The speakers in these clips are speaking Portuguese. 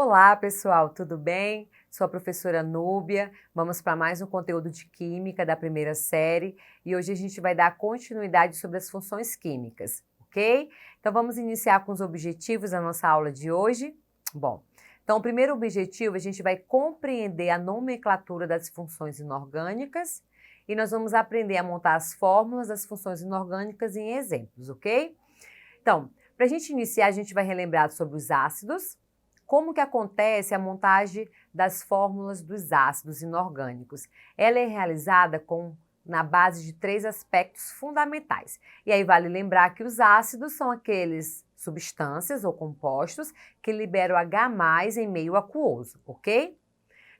Olá, pessoal, tudo bem? Sou a professora Núbia. Vamos para mais um conteúdo de Química da primeira série e hoje a gente vai dar continuidade sobre as funções químicas, ok? Então vamos iniciar com os objetivos da nossa aula de hoje. Bom, então o primeiro objetivo a gente vai compreender a nomenclatura das funções inorgânicas e nós vamos aprender a montar as fórmulas das funções inorgânicas em exemplos, ok? Então, para a gente iniciar, a gente vai relembrar sobre os ácidos, como que acontece a montagem das fórmulas dos ácidos inorgânicos. Ela é realizada na base de 3 aspectos fundamentais. E aí vale lembrar que os ácidos são aqueles substâncias ou compostos que liberam H+ em meio aquoso, ok?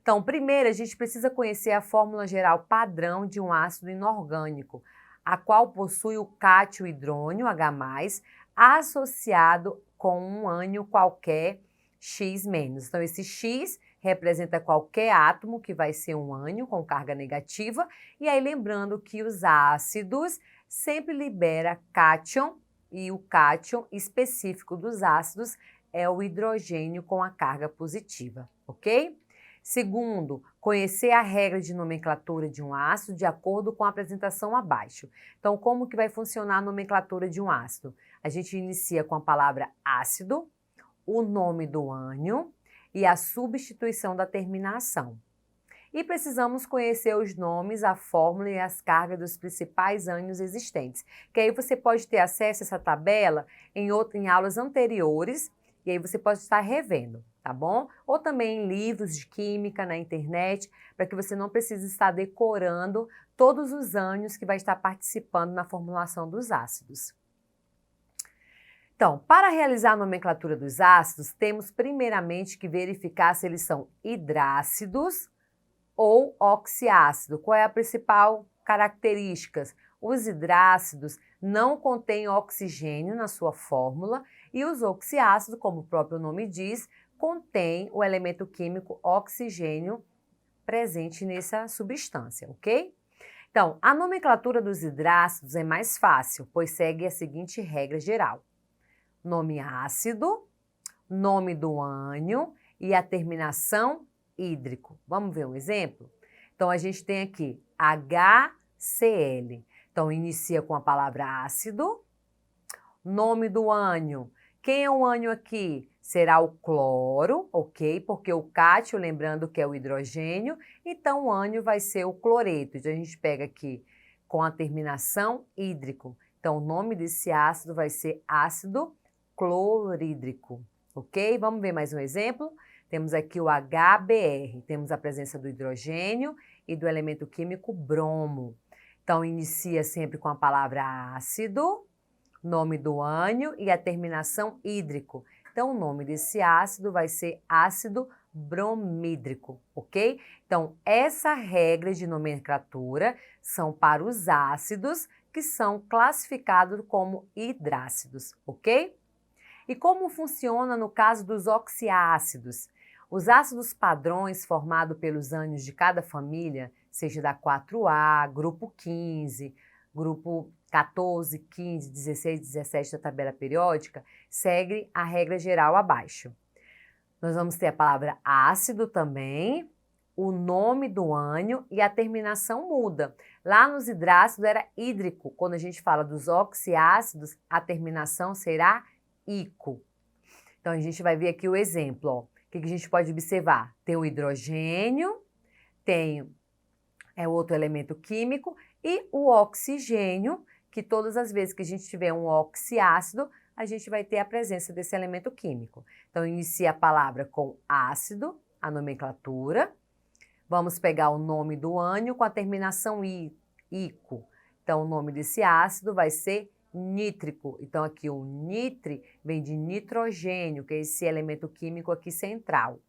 Então, primeiro a gente precisa conhecer a fórmula geral padrão de um ácido inorgânico, a qual possui o cátion hidrônio H+ associado com um ânion qualquer X-. Então, esse X representa qualquer átomo que vai ser um ânion com carga negativa. E aí, lembrando que os ácidos sempre liberam cátion e o cátion específico dos ácidos é o hidrogênio com a carga positiva, ok? Segundo, conhecer a regra de nomenclatura de um ácido de acordo com a apresentação abaixo. Então, como que vai funcionar a nomenclatura de um ácido? A gente inicia com a palavra ácido, o nome do ânion e a substituição da terminação. E precisamos conhecer os nomes, a fórmula e as cargas dos principais ânions existentes, que aí você pode ter acesso a essa tabela em aulas anteriores, e aí você pode estar revendo, tá bom? Ou também em livros de química na internet, para que você não precise estar decorando todos os ânions que vai estar participando na formulação dos ácidos. Então, para realizar a nomenclatura dos ácidos, temos primeiramente que verificar se eles são hidrácidos ou oxiácido. Qual é a principal característica? Os hidrácidos não contêm oxigênio na sua fórmula e os oxiácidos, como o próprio nome diz, contém o elemento químico oxigênio presente nessa substância, ok? Então, a nomenclatura dos hidrácidos é mais fácil, pois segue a seguinte regra geral: nome ácido, nome do ânion e a terminação hídrico. Vamos ver um exemplo? Então, a gente tem aqui HCl. Então, inicia com a palavra ácido, nome do ânion. Quem é o ânion aqui? Será o cloro, ok? Porque o cátion, lembrando que é o hidrogênio, então o ânion vai ser o cloreto. Então, a gente pega aqui com a terminação hídrico. Então, o nome desse ácido vai ser ácido clorídrico, ok? Vamos ver mais um exemplo? Temos aqui o HBr, temos a presença do hidrogênio e do elemento químico bromo. Então, inicia sempre com a palavra ácido, nome do ânion e a terminação hídrico. Então, o nome desse ácido vai ser ácido bromídrico, ok? Então, essa regra de nomenclatura são para os ácidos que são classificados como hidrácidos, ok? E como funciona no caso dos oxiácidos? Os ácidos padrões formados pelos ânions de cada família, seja da 4A, grupo 15, grupo 14, 15, 16, 17 da tabela periódica, seguem a regra geral abaixo. Nós vamos ter a palavra ácido também, o nome do ânion e a terminação muda. Lá nos hidrácidos era hídrico. Quando a gente fala dos oxiácidos, a terminação será ico. Então, a gente vai ver aqui o exemplo, ó. O que a gente pode observar? Tem o hidrogênio, tem outro elemento químico e o oxigênio, que todas as vezes que a gente tiver um oxiácido, a gente vai ter a presença desse elemento químico. Então, inicia a palavra com ácido, a nomenclatura. Vamos pegar o nome do ânion com a terminação ico. Então, o nome desse ácido vai ser nítrico. Então, aqui o nitri vem de nitrogênio, que é esse elemento químico aqui central.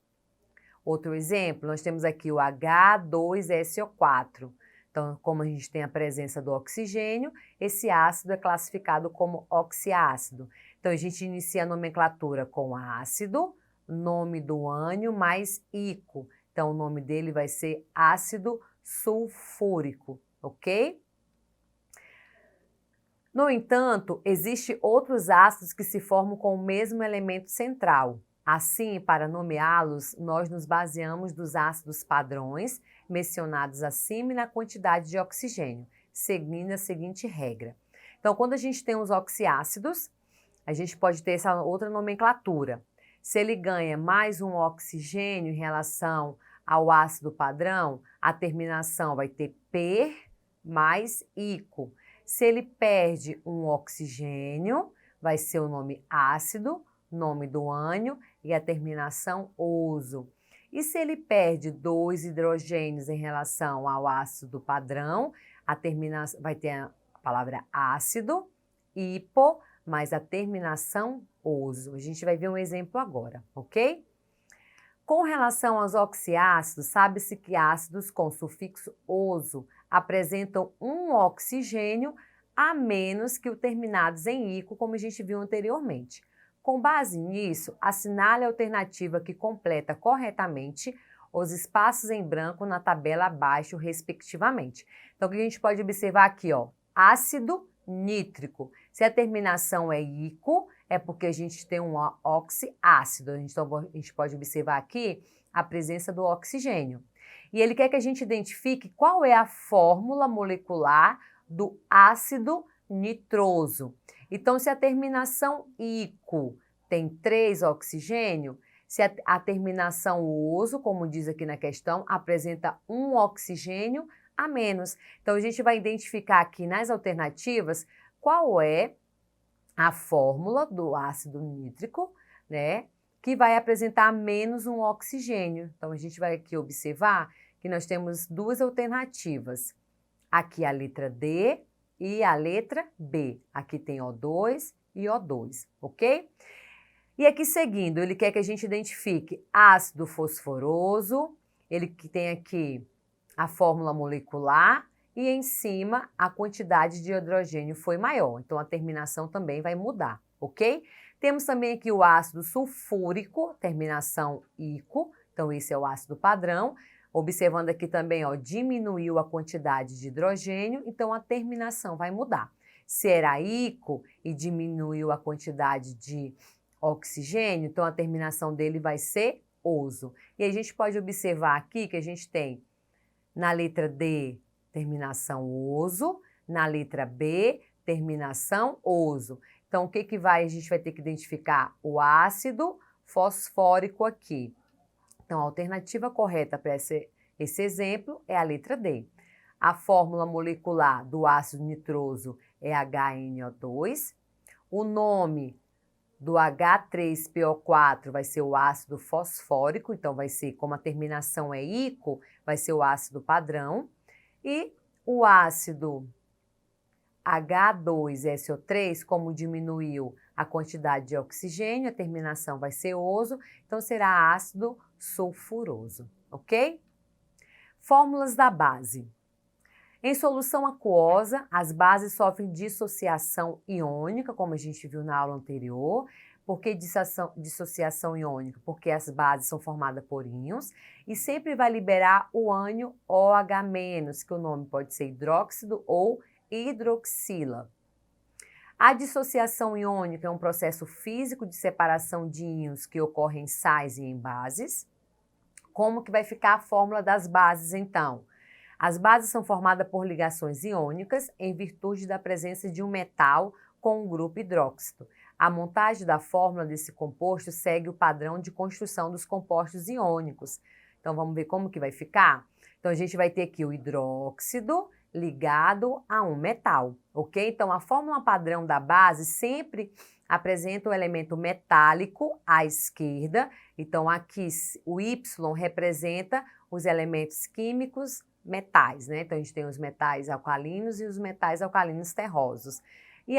Outro exemplo, nós temos aqui o H2SO4. Então, como a gente tem a presença do oxigênio, esse ácido é classificado como oxiácido. Então, a gente inicia a nomenclatura com ácido, nome do ânion mais ico. Então, o nome dele vai ser ácido sulfúrico, ok? No entanto, existem outros ácidos que se formam com o mesmo elemento central. Assim, para nomeá-los, nós nos baseamos dos ácidos padrões mencionados acima e na quantidade de oxigênio, seguindo a seguinte regra. Então, quando a gente tem os oxiácidos, a gente pode ter essa outra nomenclatura. Se ele ganha mais um oxigênio em relação ao ácido padrão, a terminação vai ter per mais ico. Se ele perde um oxigênio, vai ser o nome ácido, nome do ânion e a terminação oso. E se ele perde 2 hidrogênios em relação ao ácido padrão, a terminação vai ter a palavra ácido, hipo, mais a terminação oso. A gente vai ver um exemplo agora, ok? Com relação aos oxiácidos, sabe-se que ácidos com sufixo oso apresentam um oxigênio a menos que os terminados em ico, como a gente viu anteriormente. Com base nisso, assinale a alternativa que completa corretamente os espaços em branco na tabela abaixo, respectivamente. Então, o que a gente pode observar aqui, ó, ácido nítrico. Se a terminação é ico, é porque a gente tem um oxiácido. Então, a gente pode observar aqui a presença do oxigênio. E ele quer que a gente identifique qual é a fórmula molecular do ácido nitroso. Então, se a terminação ico tem 3 oxigênio, se a terminação oso, como diz aqui na questão, apresenta 1 oxigênio a menos. Então, a gente vai identificar aqui nas alternativas qual é a fórmula do ácido nítrico, né, que vai apresentar menos um oxigênio. Então, a gente vai aqui observar que nós temos 2 alternativas. Aqui a letra D e a letra B. Aqui tem O2 e O2, ok? E aqui seguindo, ele quer que a gente identifique ácido fosforoso, ele que tem aqui a fórmula molecular e em cima a quantidade de hidrogênio foi maior, então a terminação também vai mudar, ok? Temos também aqui o ácido sulfúrico, terminação ico, então esse é o ácido padrão. Observando aqui também, ó, diminuiu a quantidade de hidrogênio, então a terminação vai mudar. Se era ico e diminuiu a quantidade de oxigênio, então a terminação dele vai ser oso. E a gente pode observar aqui que a gente tem na letra D, terminação oso, na letra B, terminação oso. Então, o que que vai? A gente vai ter que identificar o ácido fosfórico aqui. Então, a alternativa correta para esse exemplo é a letra D. A fórmula molecular do ácido nitroso é HNO2. O nome do H3PO4 vai ser o ácido fosfórico, então vai ser, como a terminação é ico, vai ser o ácido padrão. E o ácido H2SO3, como diminuiu a quantidade de oxigênio, a terminação vai ser oso, então será ácido sulfuroso, ok? Fórmulas da base. Em solução aquosa, as bases sofrem dissociação iônica, como a gente viu na aula anterior. Por que dissociação iônica? Porque as bases são formadas por íons e sempre vai liberar o ânion OH-, que o nome pode ser hidróxido ou hidroxila. A dissociação iônica é um processo físico de separação de íons que ocorre em sais e em bases. Como que vai ficar a fórmula das bases, então? As bases são formadas por ligações iônicas em virtude da presença de um metal com um grupo hidróxido. A montagem da fórmula desse composto segue o padrão de construção dos compostos iônicos. Então, vamos ver como que vai ficar? Então, a gente vai ter aqui o hidróxido ligado a um metal, ok? Então, a fórmula padrão da base sempre apresenta o elemento metálico à esquerda. Então, aqui o Y representa os elementos químicos metais, né? Então, a gente tem os metais alcalinos e os metais alcalinos terrosos. E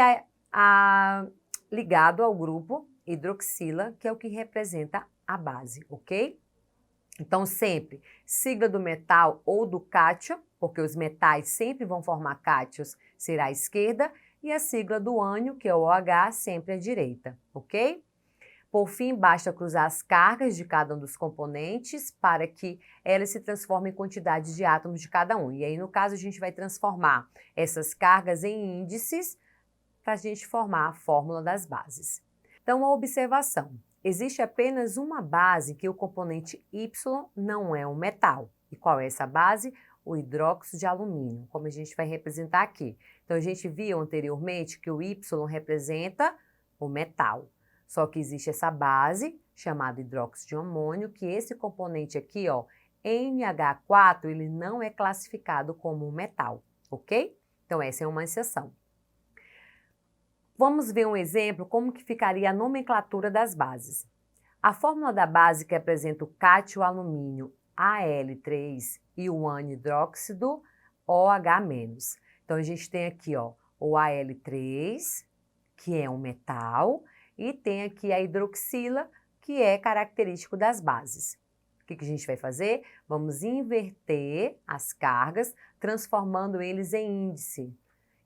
ligado ao grupo hidroxila, que é o que representa a base, ok? Então, sempre sigla do metal ou do cátion, porque os metais sempre vão formar cátions, será à esquerda, e a sigla do ânion, que é o OH, sempre à direita, ok? Por fim, basta cruzar as cargas de cada um dos componentes para que elas se transformem em quantidades de átomos de cada um. E aí, no caso, a gente vai transformar essas cargas em índices para a gente formar a fórmula das bases. Então, a observação. existe apenas uma base que o componente Y não é um metal. E qual é essa base? O hidróxido de alumínio, como a gente vai representar aqui. Então, a gente viu anteriormente que o Y representa o metal. Só que existe essa base, chamada hidróxido de amônio, que esse componente aqui, ó, NH4, ele não é classificado como um metal, ok? Então, essa é uma exceção. Vamos ver um exemplo como que ficaria a nomenclatura das bases. A fórmula da base que apresenta o cátio alumínio Al3 e o anidróxido OH-. Então, a gente tem aqui, ó, o Al3, que é um metal, e tem aqui a hidroxila, que é característico das bases. O que a gente vai fazer? Vamos inverter as cargas, transformando eles em índice.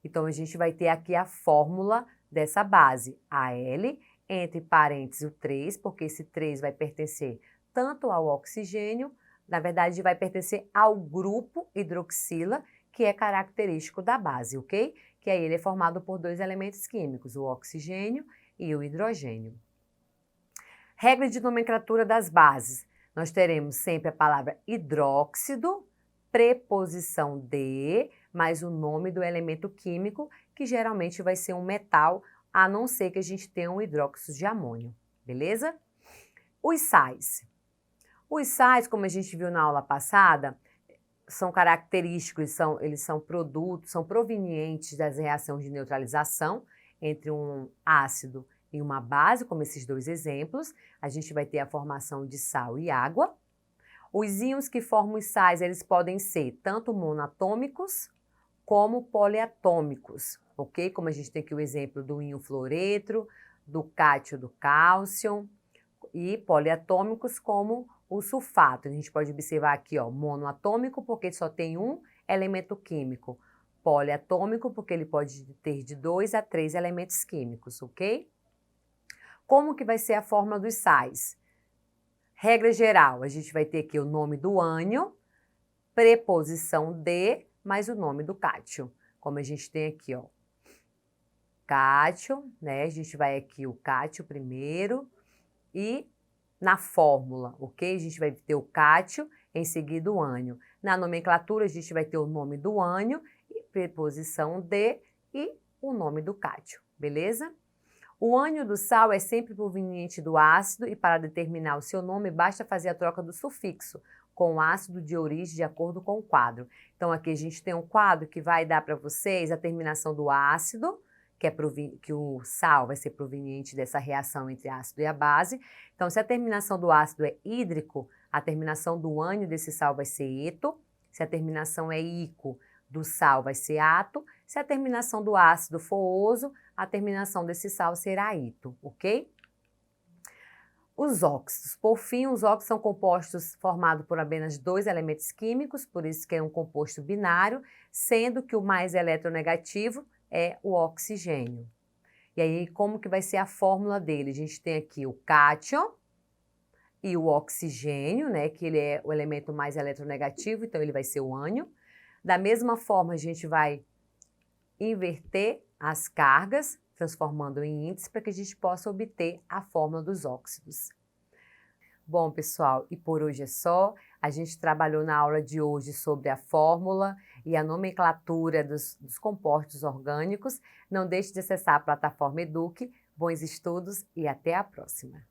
Então, a gente vai ter aqui a fórmula dessa base, Al, entre parênteses o 3, porque esse 3 vai pertencer tanto ao oxigênio, na verdade vai pertencer ao grupo hidroxila, que é característico da base, ok? Que aí ele é formado por dois elementos químicos, o oxigênio e o hidrogênio. Regra de nomenclatura das bases. Nós teremos sempre a palavra hidróxido, preposição de, mais o nome do elemento químico, que geralmente vai ser um metal, a não ser que a gente tenha um hidróxido de amônio, beleza? Os sais. Os sais, como a gente viu na aula passada, são característicos, eles são produtos, são provenientes das reações de neutralização entre um ácido e uma base, como esses dois exemplos. A gente vai ter a formação de sal e água. Os íons que formam os sais, eles podem ser tanto monoatômicos como poliatômicos, ok? Como a gente tem aqui o exemplo do íon fluoreto, do cátio do cálcio, e poliatômicos como o sulfato. A gente pode observar aqui, ó, monoatômico, porque só tem um elemento químico. Poliatômico, porque ele pode ter de 2 a 3 elementos químicos, ok? Como que vai ser a fórmula dos sais? Regra geral, a gente vai ter aqui o nome do ânion, preposição de, mais o nome do cátio. Como a gente tem aqui, ó, cátio, né? A gente vai aqui o cátio primeiro e na fórmula, ok? A gente vai ter o cátio, em seguida o ânion. Na nomenclatura, a gente vai ter o nome do ânion, preposição de e o nome do cátio, beleza? O ânion do sal é sempre proveniente do ácido e para determinar o seu nome basta fazer a troca do sufixo com o ácido de origem de acordo com o quadro. Então aqui a gente tem um quadro que vai dar para vocês a terminação do ácido, que o sal vai ser proveniente dessa reação entre ácido e a base. Então se a terminação do ácido é hídrico, a terminação do ânion desse sal vai ser eto. Se a terminação é ico, do sal vai ser ato. Se a terminação do ácido for oso, a terminação desse sal será ito, ok? Os óxidos. Por fim, os óxidos são compostos formados por apenas 2 elementos químicos, por isso que é um composto binário, sendo que o mais eletronegativo é o oxigênio. E aí, como que vai ser a fórmula dele? A gente tem aqui o cátion e o oxigênio, né, que ele é o elemento mais eletronegativo, então ele vai ser o ânion. Da mesma forma, a gente vai inverter as cargas, transformando em índice, para que a gente possa obter a fórmula dos óxidos. Bom, pessoal, e por hoje é só. A gente trabalhou na aula de hoje sobre a fórmula e a nomenclatura dos compostos orgânicos. Não deixe de acessar a plataforma Eduque. Bons estudos e até a próxima!